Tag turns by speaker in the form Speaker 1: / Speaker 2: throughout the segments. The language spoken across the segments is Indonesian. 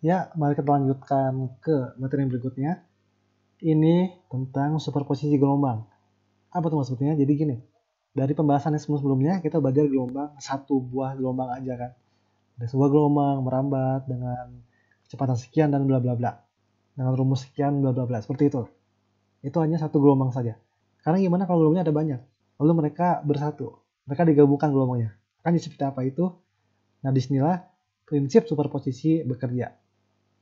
Speaker 1: Ya, mari kita lanjutkan ke materi yang berikutnya. Ini tentang superposisi gelombang. Apa tuh maksudnya? Jadi gini, dari pembahasan yang sebelumnya kita belajar gelombang, satu buah gelombang aja kan. Ada sebuah gelombang merambat dengan kecepatan sekian dan bla bla bla. Dengan rumus sekian bla bla bla. Seperti itu. Itu hanya satu gelombang saja. Karena gimana kalau gelombangnya ada banyak? Lalu mereka bersatu. Mereka digabungkan gelombangnya. Kan seperti apa itu? Nah, disinilah prinsip superposisi bekerja.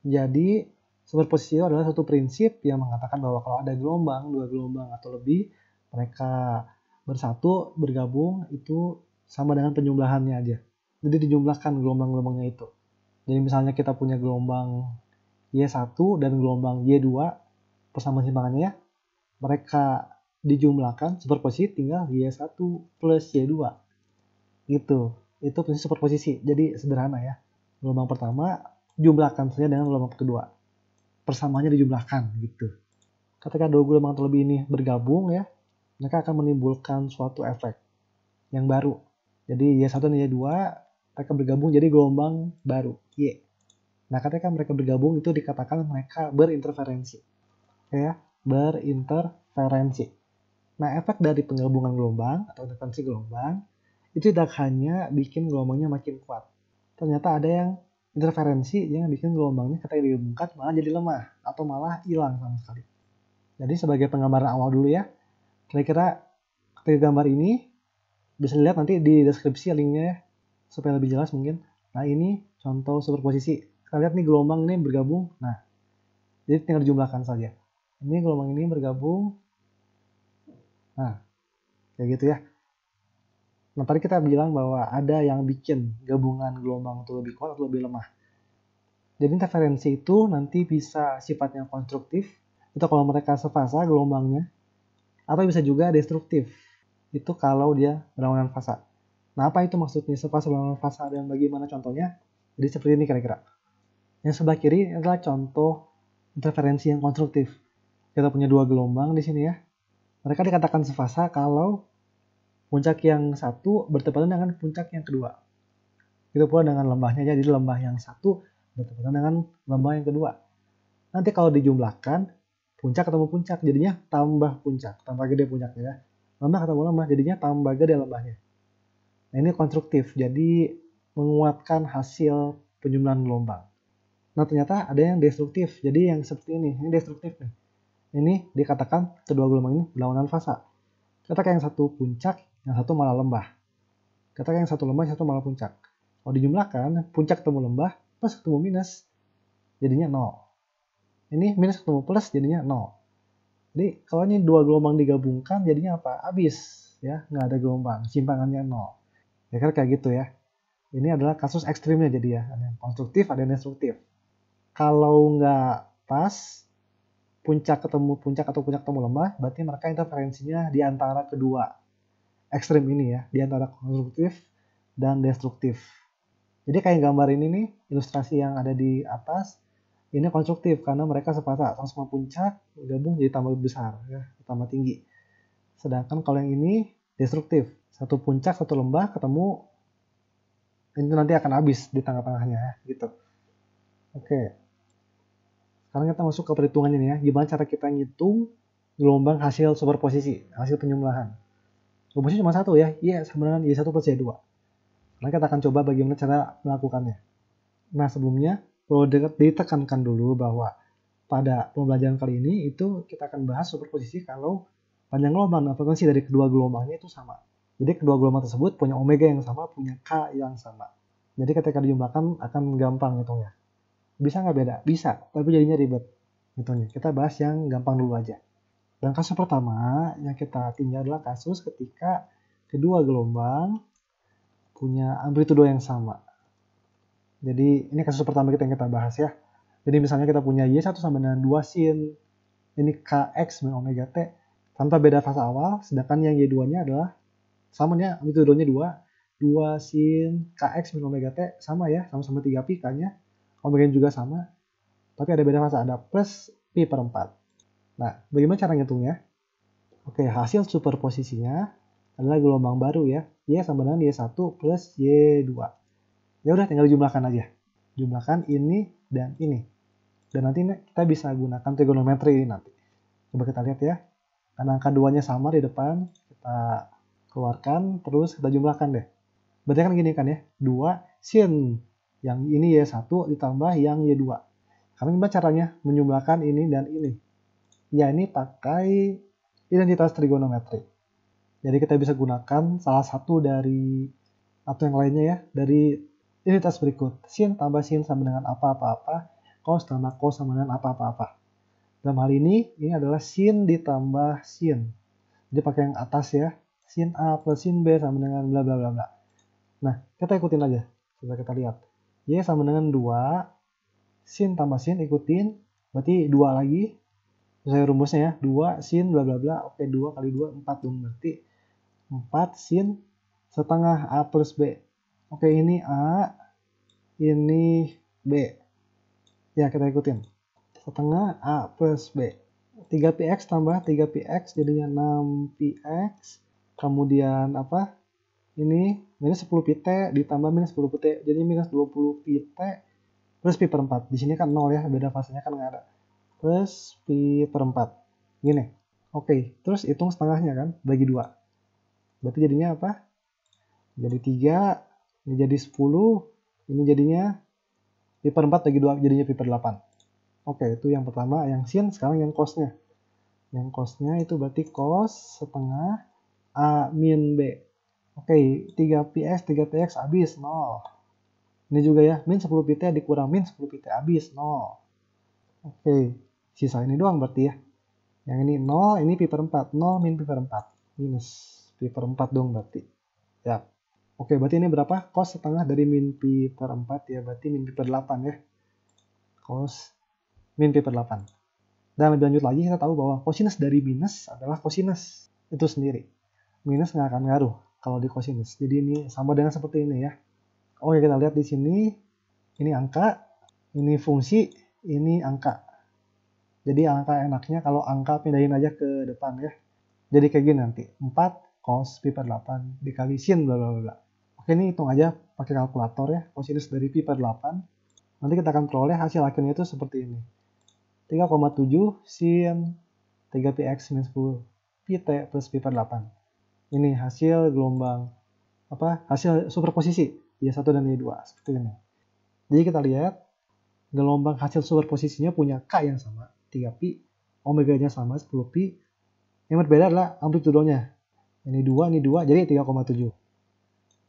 Speaker 1: Jadi, superposisi itu adalah suatu prinsip yang mengatakan bahwa kalau ada gelombang, dua gelombang atau lebih, mereka bersatu, bergabung, itu sama dengan penjumlahannya aja. Jadi dijumlahkan gelombang-gelombangnya itu. Jadi misalnya kita punya gelombang Y1 dan gelombang Y2, persamaan simpangannya ya, mereka dijumlahkan, superposisi tinggal Y1 plus Y2. Gitu. Itu prinsip superposisi. Jadi sederhana ya. Gelombang pertama jumlahkan saja dengan gelombang kedua. Persamaannya dijumlahkan gitu. Ketika dua gelombang terlebih ini bergabung ya, mereka akan menimbulkan suatu efek yang baru. Jadi Y1 dan Y2 mereka bergabung jadi gelombang baru Y. Nah, ketika mereka bergabung itu dikatakan mereka berinterferensi. Ya, berinterferensi. Nah, efek dari penggabungan gelombang atau interferensi gelombang itu tidak hanya bikin gelombangnya makin kuat. Ternyata ada yang interferensi yang bikin gelombangnya ketika digabungkan malah jadi lemah atau malah hilang sama sekali. Jadi sebagai penggambaran awal dulu ya, kira-kira ketika gambar ini bisa dilihat nanti di deskripsi linknya ya, supaya lebih jelas mungkin. Nah, ini contoh superposisi. Kita lihat nih gelombang ini bergabung. Nah, jadi tinggal dijumlahkan saja. Ini gelombang ini bergabung. Nah, kayak gitu ya. Nah, tadi kita bilang bahwa ada yang bikin gabungan gelombang itu lebih kuat atau lebih lemah. Jadi interferensi itu nanti bisa sifatnya konstruktif, itu kalau mereka sefasa gelombangnya, atau bisa juga destruktif. Itu kalau dia berlawanan fasa. Nah, apa itu maksudnya sefasa berlawanan fasa dan bagaimana contohnya? Jadi seperti ini kira-kira. Yang sebelah kiri adalah contoh interferensi yang konstruktif. Kita punya dua gelombang di sini ya. Mereka dikatakan sefasa kalau puncak yang satu bertepatan dengan puncak yang kedua. Itu pula dengan lembahnya, jadi lembah yang satu bertepatan dengan lembah yang kedua. Nanti kalau dijumlahkan, puncak ketemu puncak, jadinya tambah puncak, tambah gede puncaknya ya. Lembah ketemu lembah, jadinya tambah gede lembahnya. Nah, ini konstruktif, jadi menguatkan hasil penjumlahan gelombang. Nah, ternyata ada yang destruktif, jadi yang seperti ini destruktif nih. Ini dikatakan kedua gelombang ini berlawanan fasa. Ketika yang satu puncak, yang satu malah lembah. Ketika yang satu lembah, yang satu malah puncak. Kalau dijumlahkan, puncak ketemu lembah, plus ketemu minus, jadinya 0. Ini minus ketemu plus, jadinya 0. Jadi kalau ini dua gelombang digabungkan, jadinya apa? Habis, ya, nggak ada gelombang, simpangannya 0. Ya kan kayak gitu ya. Ini adalah kasus ekstrimnya jadi ya, ada yang konstruktif, ada yang destruktif. Kalau nggak pas, puncak ketemu puncak atau puncak ketemu lembah, berarti mereka interferensinya di antara kedua ekstrim ini ya, di antara konstruktif dan destruktif. Jadi kayak gambar ini nih, ilustrasi yang ada di atas, ini konstruktif karena mereka sepasang sama puncak gabung jadi tambah besar ya, tambah tinggi. Sedangkan kalau yang ini destruktif, satu puncak satu lembah ketemu, ini nanti akan habis di tengah-tengahnya ya, gitu. Oke. Sekarang kita masuk ke perhitungannya nih ya, gimana cara kita ngitung gelombang hasil superposisi, hasil penjumlahan. Rumusnya cuma satu ya, Y sama dengan Y1 plus Y2. Nah, kita akan coba bagaimana cara melakukannya. Nah, sebelumnya perlu ditekankan dulu bahwa pada pembelajaran kali ini itu kita akan bahas superposisi kalau panjang gelombang dan frekuensi dari kedua gelombangnya itu sama. Jadi kedua gelombang tersebut punya omega yang sama, punya K yang sama. Jadi ketika dijumlahkan akan gampang hitungnya. Bisa nggak beda? Bisa, tapi jadinya ribet hitungnya. Kita bahas yang gampang dulu aja. Dan kasus pertama yang kita tinjau adalah kasus ketika kedua gelombang punya amplitudo yang sama. Jadi ini kasus pertama kita yang kita bahas ya. Jadi misalnya kita punya Y1 sama dengan 2 sin, ini Kx min omega T, tanpa beda fase awal, sedangkan yang Y2-nya adalah samanya amplitudonya 2 sin Kx min omega T, sama ya, sama-sama 3 pi K-nya, omega juga sama, tapi ada beda fase, ada plus pi per 4. Nah, bagaimana cara ngitungnya? Oke, hasil superposisinya adalah gelombang baru ya, Y sama dengan Y1 plus Y2. Ya udah tinggal dijumlahkan aja. jumlahkan ini dan ini. Dan nanti kita bisa gunakan trigonometri ini nanti. Coba kita lihat ya. Karena angka 2-nya sama di depan, kita keluarkan, terus kita jumlahkan deh. Berarti kan gini kan ya, 2 sin yang ini Y1 ditambah yang Y2. Karena gimana caranya menjumlahkan ini dan ini? Ya ini pakai identitas trigonometri. Jadi kita bisa gunakan salah satu dari atau yang lainnya ya, dari identitas berikut. Sin tambah sin sama dengan apa-apa-apa, cos tambah cos sama dengan apa-apa-apa. Dalam hal ini adalah sin ditambah sin. Jadi pakai yang atas ya, sin A plus sin B sama dengan bla bla bla bla. Nah, kita ikutin aja. Coba kita lihat. Y sama dengan 2, sin tambah sin ikutin, berarti 2 lagi. Saya rumusnya ya, 2 sin bla bla bla. Oke, 2 kali 2 4 dong, berarti 4 sin setengah A plus B. Oke, ini A, ini B. Ya, kita ikutin. Setengah A plus B. 3px tambah 3px jadinya 6px. Kemudian apa? Ini minus 10pt ditambah minus 10pt. Jadi minus 20pt plus pi per 4. Di sini kan 0 ya, beda fasenya kan nggak ada. Plus pi per 4. Gini. Oke, terus hitung setengahnya kan, bagi 2. Berarti jadinya apa? Jadi 3, ini jadi 10, ini jadinya pi per 4 bagi 2 jadinya pi per 8. Oke, itu yang pertama, yang sin. Sekarang yang cosnya. Yang cosnya itu berarti cos setengah A min B. Oke, 3px, 3px habis 0. Ini juga ya, min 10pt dikurang min 10pt habis 0. Oke, sisa ini doang berarti ya. Yang ini 0, ini pi per 4. 0 min pi per 4. Minus pi per 4 dong berarti. Ya. Oke, berarti ini berapa? Cos setengah dari min pi per 4 ya, berarti min pi per 8 ya. Cos min pi per 8. Dan lebih lanjut lagi kita tahu bahwa kosinus dari minus adalah kosinus itu sendiri. Minus nggak akan ngaruh kalau di kosinus. Jadi ini sama dengan seperti ini ya. Oke, kita lihat di sini. Ini angka, ini fungsi, ini angka. Jadi angka enaknya kalau angka pindahin aja ke depan ya. Jadi kayak gini nanti. 4 cos pi per 8 dikali sin bla bla bla. Oke, ini hitung aja pakai kalkulator ya. Kosinus dari pi per 8. Nanti kita akan peroleh hasil akhirnya itu seperti ini. 3,7 sin 3px minus 10 pt plus pi per 8. Ini hasil gelombang hasil superposisi Y1 dan Y2 seperti ini. Jadi kita lihat gelombang hasil superposisinya punya K yang sama 3pi, omega-nya sama 10pi. Yang berbeda adalah amplitudonya. Ini 2, jadi 3,7.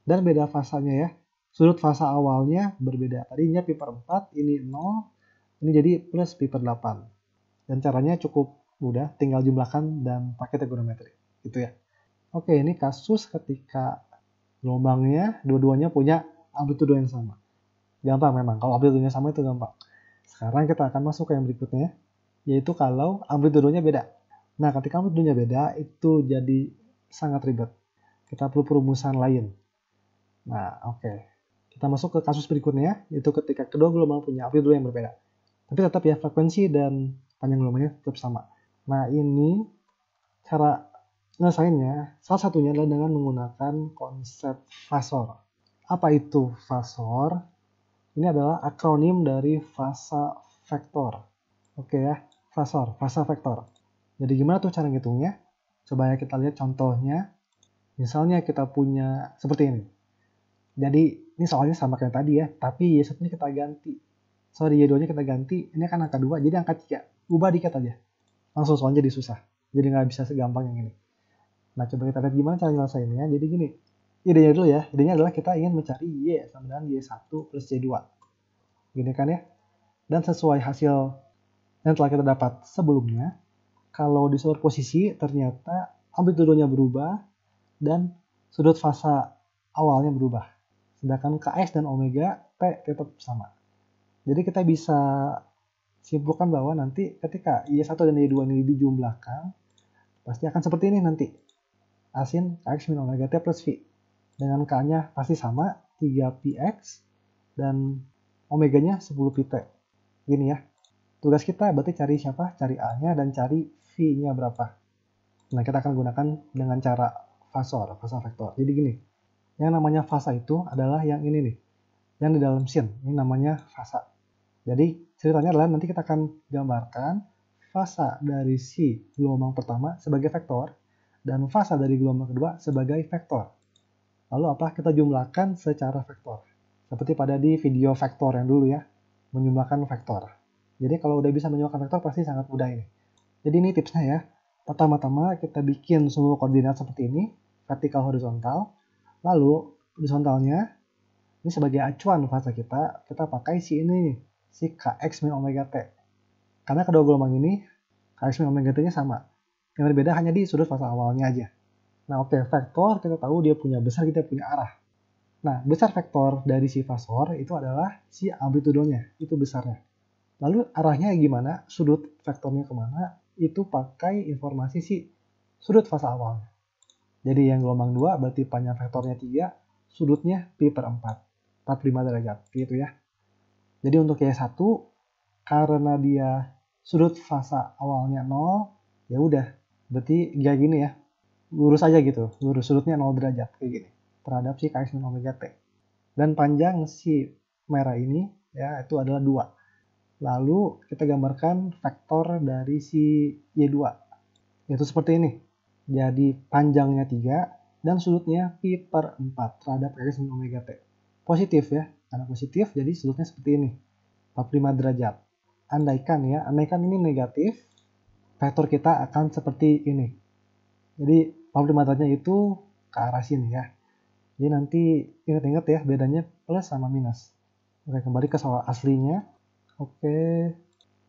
Speaker 1: Dan beda fasanya ya. Sudut fasa awalnya berbeda. Tadinya pi per 4, ini 0. Ini jadi plus pi per 8. Dan caranya cukup mudah, tinggal jumlahkan dan pakai trigonometri. Gitu ya. Oke, ini kasus ketika gelombangnya dua-duanya punya amplitudo yang sama. Gampang memang, kalau amplitudonya sama itu gampang. Sekarang kita akan masuk ke yang berikutnya, yaitu kalau amplitudonya beda. Nah, ketika amplitudonya beda, itu jadi sangat ribet. Kita perlu perumusan lain. Nah, oke. Kita masuk ke kasus berikutnya, yaitu ketika kedua gelombang punya amplitudo yang berbeda. Tapi tetap ya, frekuensi dan panjang gelombangnya tetap sama. Nah, ini cara nyelesainnya, salah satunya adalah dengan menggunakan konsep fasor. Apa itu fasor? Ini adalah akronim dari fasa vektor. Oke ya, fasor, fasa vektor. Jadi gimana tuh cara ngitungnya? Coba ya kita lihat contohnya. Misalnya kita punya seperti ini. Jadi ini soalnya sama kayak tadi ya, tapi Y1-nya kita ganti. Sorry, Y2-nya kita ganti, ini kan angka 2, jadi angka 3. Ubah dikit aja. Langsung soalnya jadi susah. Jadi nggak bisa segampang yang ini. Nah, coba kita lihat gimana cara nyelesainnya. Jadi gini, idenya dulu ya. Idenya adalah kita ingin mencari Y sama dengan Y1 plus Y2. Gini kan ya. Dan sesuai hasil yang telah kita dapat sebelumnya, kalau di superposisi ternyata amplitudonya berubah dan sudut fasa awalnya berubah. Sedangkan Kx dan omega T tetap sama. Jadi kita bisa simpulkan bahwa nanti ketika Y1 dan Y2 ini dijumlahkan, pasti akan seperti ini nanti. Asin Kx min omega T plus V. Dengan K-nya pasti sama, 3px, dan omeganya 10pt. Gini ya. Tugas kita berarti cari siapa? Cari A-nya dan cari V-nya berapa. Nah, kita akan gunakan dengan cara fasor, fasa vektor. Jadi gini, yang namanya fasa itu adalah yang ini nih. yang di dalam scene. Ini namanya fasa. Jadi ceritanya adalah nanti kita akan gambarkan fasa dari si gelombang pertama sebagai vektor dan fasa dari gelombang kedua sebagai vektor. Lalu apa? Kita jumlahkan secara vektor. Seperti pada di video vektor yang dulu ya, menjumlahkan vektor. Jadi kalau udah bisa menjumlahkan vektor pasti sangat mudah ini. Jadi ini tipsnya ya. Pertama-tama kita bikin semua koordinat seperti ini, vertikal horizontal. Lalu horizontalnya ini sebagai acuan fasa kita pakai si ini, si Kx min omega t. Karena kedua gelombang ini Kx min omega t-nya sama. Yang berbeda hanya di sudut fasa awalnya aja. Nah oke, vektor kita tahu dia punya besar, kita punya arah. Nah besar vektor dari si fasor itu adalah si amplitudonya, itu besarnya. Lalu arahnya gimana, sudut vektornya kemana, itu pakai informasi si sudut fasa awalnya. Jadi yang gelombang 2 berarti panjang vektornya 3, sudutnya pi per 4, 45 derajat gitu ya. Jadi untuk Y1 karena dia sudut fasa awalnya 0, ya udah berarti kayak gini ya. Lurus aja gitu, lurus sudutnya 0 derajat kayak gini terhadap si Kx min omega t. Dan panjang si merah ini ya itu adalah 2. Lalu kita gambarkan vektor dari si Y2. Yaitu seperti ini. Jadi panjangnya 3 dan sudutnya pi per 4 terhadap Kx min omega t. Positif ya, karena positif jadi sudutnya seperti ini. 45 derajat. Andaikan ini negatif, vektor kita akan seperti ini. Jadi 45 derajatnya itu ke arah sini ya. Jadi nanti ingat-ingat ya bedanya plus sama minus. Oke, kembali ke soal aslinya. Oke,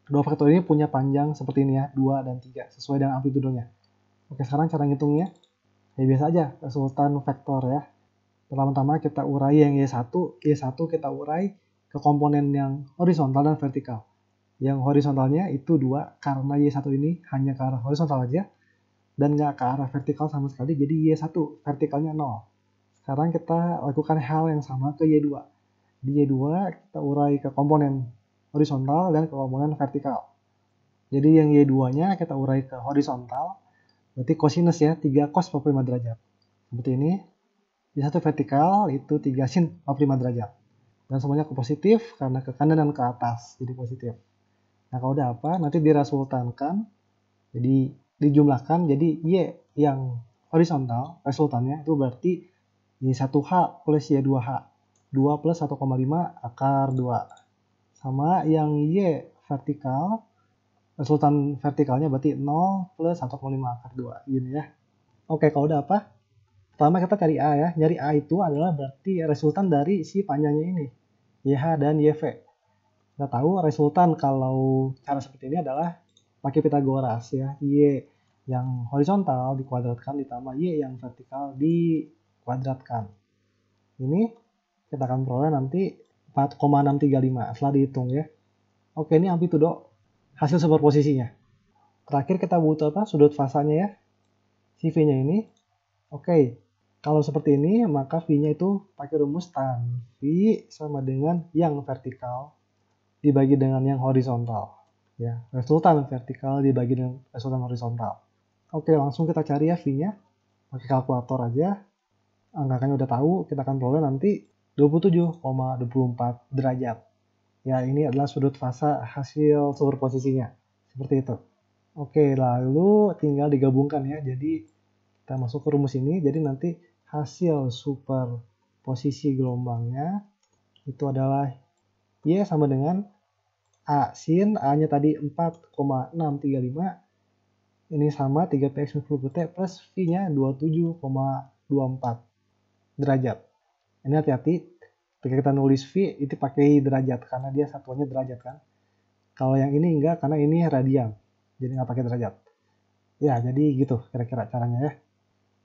Speaker 1: kedua vektor ini punya panjang seperti ini ya, 2 dan 3 sesuai dengan amplitudonya. Oke, sekarang cara ngitungnya ya biasa aja, resultan vektor ya. Pertama-tama kita urai yang Y1 kita urai ke komponen yang horizontal dan vertikal. Yang horizontalnya itu 2 karena Y1 ini hanya ke arah horizontal aja dan nggak ke arah vertikal sama sekali, jadi Y1 vertikalnya 0. Sekarang kita lakukan hal yang sama ke Y2. Di Y2 kita urai ke komponen horizontal dan ke komponen vertikal. Jadi yang Y2-nya kita urai ke horizontal, berarti kosinus ya, 3 cos 45 derajat. Seperti ini. Y1 vertikal itu 3 sin 45 derajat. Dan semuanya ke positif karena ke kanan dan ke atas, jadi positif. Nah kalau udah apa, nanti diresultankan, jadi dijumlahkan, jadi Y yang horizontal, resultannya itu berarti Y1H plus Y2H. 2 plus 1,5 akar 2. Sama yang Y vertikal, resultan vertikalnya berarti 0 plus 1,5 akar 2. Gini ya. Oke, kalau udah apa? Pertama kita cari A ya. Nyari A itu adalah berarti resultan dari si panjangnya ini. YH dan YV. Kita tahu resultan kalau cara seperti ini adalah pakai Pitagoras ya. Y yang horizontal dikuadratkan ditambah Y yang vertikal dikuadratkan. Ini kita akan peroleh nanti 4,635 setelah dihitung ya. Oke, ini amplitudo hasil superposisinya. Terakhir kita butuh apa? Sudut fasanya ya. Si V-nya ini. Oke, kalau seperti ini maka V-nya itu pakai rumus tan V sama dengan yang vertikal dibagi dengan yang horizontal. Ya, resultan vertikal dibagi dengan resultan horizontal. Oke, langsung kita cari ya V-nya. Pakai kalkulator aja. Angkanya udah tahu, kita akan peroleh nanti 27,24 derajat. Ya, ini adalah sudut fasa hasil superposisinya. Seperti itu. Oke, lalu tinggal digabungkan ya. Jadi kita masuk ke rumus ini. Jadi nanti hasil superposisi gelombangnya itu adalah Y sama dengan A sin, A-nya tadi 4,635. Ini sama 3px min 10 T plus V-nya 27,24 derajat. Ini hati-hati ketika kita nulis V itu pakai derajat karena dia satuannya derajat kan. Kalau yang ini enggak karena ini radian. Jadi nggak pakai derajat. Ya, jadi gitu kira-kira caranya ya.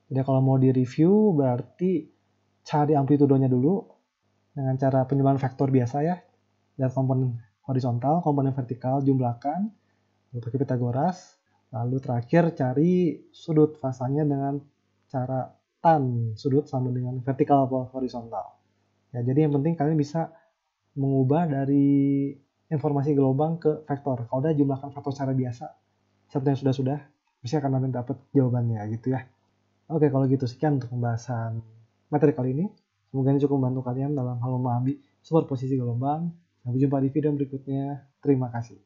Speaker 1: Jadi kalau mau di review berarti cari amplitudonya dulu dengan cara penjumlahan vektor biasa ya. Dan komponen horizontal, komponen vertikal jumlahkan pakai Pitagoras. Lalu terakhir cari sudut fasanya dengan cara tan sudut sama dengan vertikal atau horizontal. Ya, jadi yang penting kalian bisa mengubah dari informasi gelombang ke vektor. Kalau udah jumlahkan vektor secara biasa, seperti yang sudah-sudah, pasti akan nanti dapat jawabannya gitu ya. Oke, kalau gitu sekian untuk pembahasan materi kali ini. Semoga ini cukup membantu kalian dalam hal memahami superposisi gelombang. Sampai jumpa di video berikutnya. Terima kasih.